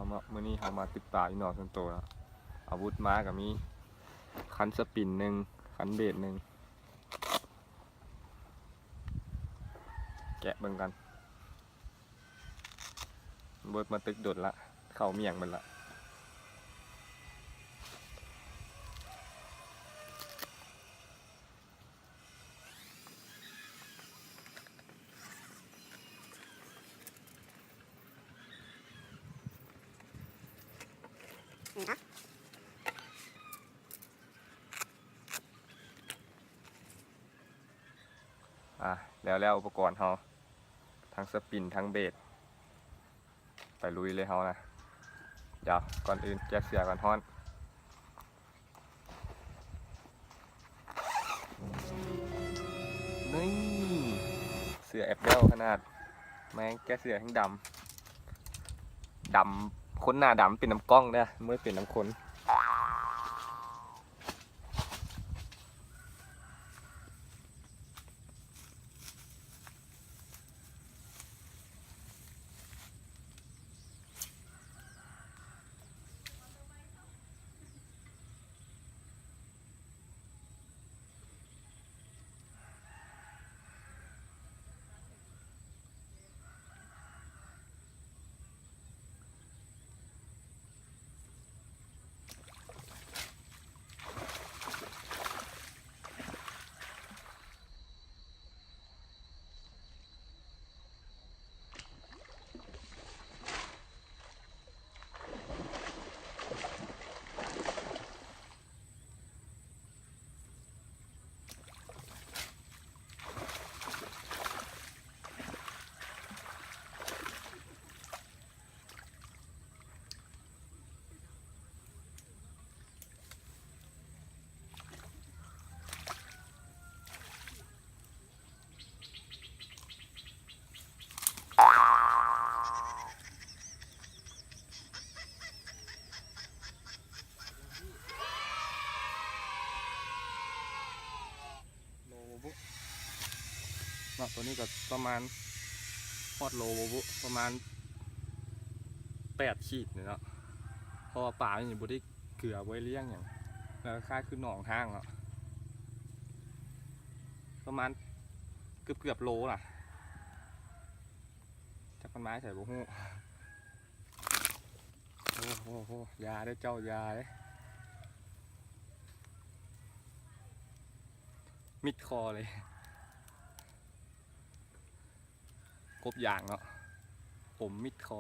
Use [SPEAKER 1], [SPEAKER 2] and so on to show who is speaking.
[SPEAKER 1] มื้อนี้เรามาติดปลาอีนอส่วนตัวแล้วอาวุธม้ากับมีคันสปินหนึ่งคันเบสหนึ่งแกะเบิ่งกันเบิดมาตึกโดดละเข่าเมียงมันละแล้วอุปกรณ์เขาทั้งสปินทั้งเบสไปลุยเลยเขานะเดี๋ยวก่อนอื่นแกะเสือก่อนฮ้อนนี่เสือแอปเปิลขนาดแม่งแกะเสือทั้งดำคนหน้าดำเป็นน้ำกล้องเนี่ยไม่เป็นน้ำคนตัวนี้ก็ประมาณพอดโลประมาณ8 ขีดเนี่ยเนาะเพราะว่าปลาอย่างบุได้เกลือไว้เลี้ยงอย่างแล้วค่าคือหนองห้างเนาะประมาณเกือบโลล่ะจากต้นไม้ใส่บุหูโอ้โหยาได้เจ้ายาได้มิดคอเลยครบอย่างเนาะผมมิดคอ